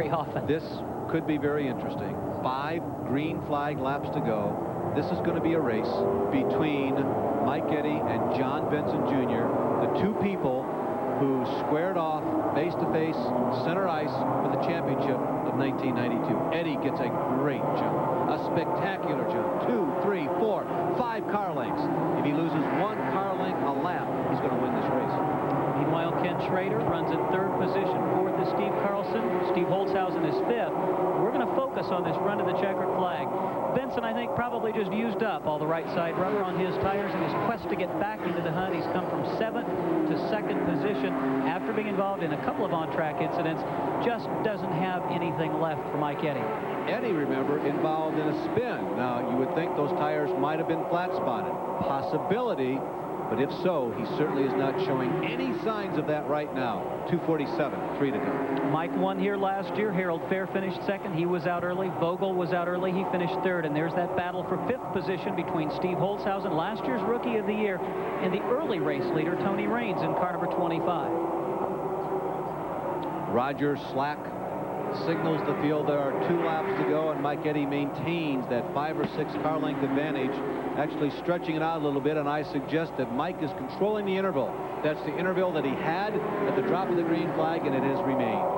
very often. This could be very interesting. 5 green flag laps to go. This is going to be a race between Mike Eddy and John Benson Jr., the two people who squared off face-to-face center ice for the championship of 1992. Eddy gets a great jump, a spectacular jump. 2, 3, 4, 5 car lengths. If he loses 1 car length a lap, he's going to win this race. Meanwhile, Ken Schrader runs in 3rd position. 4th is Steve Carlson. Steve Holtzhausen is 5th. We're going to focus on this run to the checkered flag. Benson, I think, probably just used up all the right side rubber on his tires in his quest to get back into the hunt. He's come from 7th to 2nd position after being involved in a couple of on-track incidents. Just doesn't have anything left for Mike Eddy. Eddy, remember, involved in a spin. Now, you would think those tires might have been flat-spotted. Possibility, but if so, he certainly is not showing any signs of that right now. 2:47, 3 to go. Mike won here last year. Harold Fair finished 2nd. He was out early. Vogel was out early. He finished 3rd. And there's that battle for 5th position between Steve Holtzhausen, last year's Rookie of the Year, and the early race leader, Tony Raines, in car number 25. Roger Slack signals the field there are 2 laps to go, and Mike Eddy maintains that 5 or 6 car length advantage, actually stretching it out a little bit, and I suggest that Mike is controlling the interval. That's the interval that he had at the drop of the green flag, and it has remained.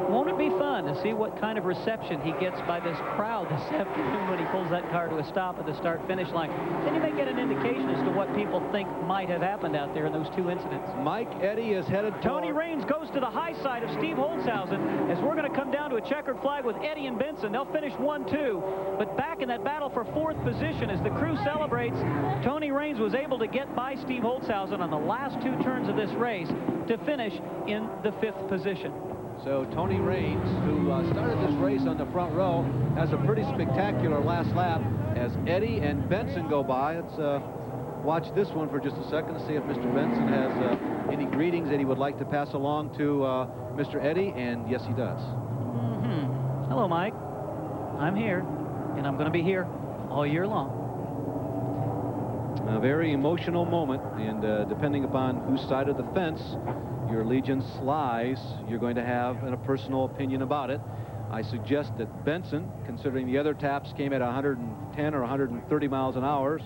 Won't it be fun to see what kind of reception he gets by this crowd this afternoon when he pulls that car to a stop at the start-finish line? Then you may get an indication as to what people think might have happened out there in those 2 incidents. Mike Eddy is headed for... Tony Raines goes to the high side of Steve Holtzhausen as we're going to come down to a checkered flag with Eddy and Benson. They'll finish 1-2, but back in that battle for 4th position as the crew celebrates, Tony Raines was able to get by Steve Holtzhausen on the last 2 turns of this race to finish in the 5th position. So Tony Raines, who started this race on the front row, has a pretty spectacular last lap as Eddy and Benson go by. Let's watch this one for just a second to see if Mr. Benson has any greetings that he would like to pass along to Mr. Eddy, and yes, he does. Hello, Mike. I'm here, and I'm going to be here all year long. A very emotional moment, and depending upon whose side of the fence your allegiance lies, you're going to have a personal opinion about it. I suggest that Benson, considering the other taps came at 110 or 130 miles an hour,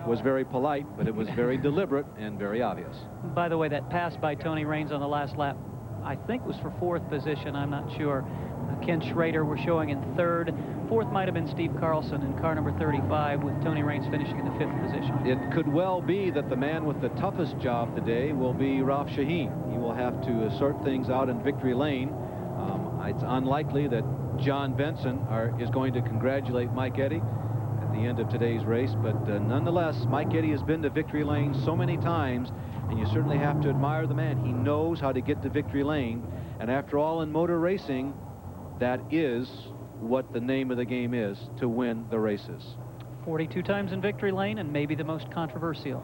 was very polite, but it was very deliberate and very obvious. By the way, that pass by Tony Raines on the last lap, I think was for 4th position. I'm not sure. Ken Schrader we're showing in 3rd. 4th might have been Steve Carlson in car number 35, with Tony Raines finishing in the 5th position. It could well be that the man with the toughest job today will be Ralph Shaheen. He will have to sort things out in victory lane. It's unlikely that John Benson is going to congratulate Mike Eddy at the end of today's race, but nonetheless, Mike Eddy has been to victory lane so many times, and you certainly have to admire the man. He knows how to get to victory lane, and after all, in motor racing, that is what the name of the game is, to win the races. 42 times in victory lane, and maybe the most controversial.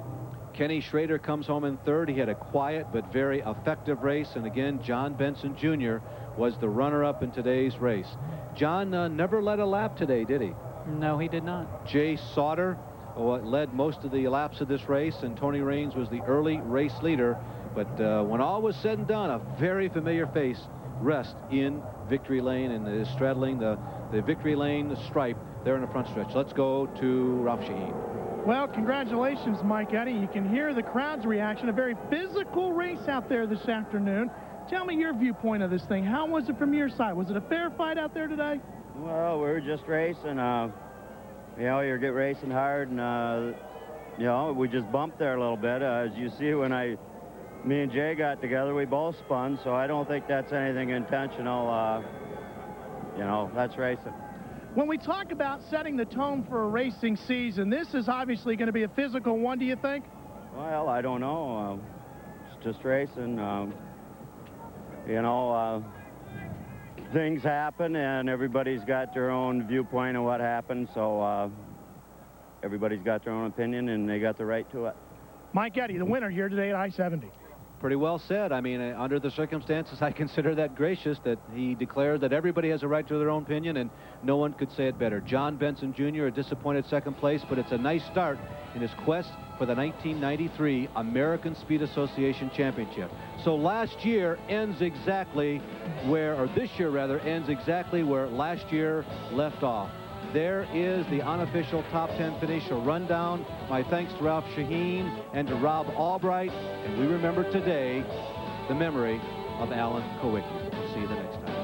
Kenny Schrader comes home in 3rd. He had a quiet but very effective race, and again, John Benson Jr. was the runner-up in today's race. John never led a lap today, did he? No, he did not. Jay Sauter led most of the laps of this race, and Tony Raines was the early race leader. But when all was said and done, a very familiar face rests in victory lane and is straddling the victory lane stripe there in the front stretch. Let's go to Ralph Shaheen. Well, congratulations, Mike Eddy. You can hear the crowd's reaction. A very physical race out there this afternoon. Tell me your viewpoint of this thing. How was it from your side? Was it a fair fight out there today? Well, we were just racing. You know, you're racing hard, and you know, we just bumped there a little bit. As you see, when me and Jay got together, we both spun, so I don't think that's anything intentional. You know, that's racing. When we talk about setting the tone for a racing season, this is obviously going to be a physical one, do you think? Well, I don't know. It's just racing. You know, things happen, and everybody's got their own viewpoint of what happened, so everybody's got their own opinion, and they got the right to it. Mike Eddy, the winner here today at I-70. Pretty well said. I mean, under the circumstances, I consider that gracious that he declared that everybody has a right to their own opinion, and no one could say it better. John Benson Jr., a disappointed second place, but it's a nice start in his quest for the 1993 American Speed Association Championship. So last year ends exactly where, or this year rather, ends exactly where last year left off. There is the unofficial top 10 finish, a rundown. My thanks to Ralph Shaheen and to Rob Albright. And we remember today the memory of Alan Kowicki. We'll see you the next time.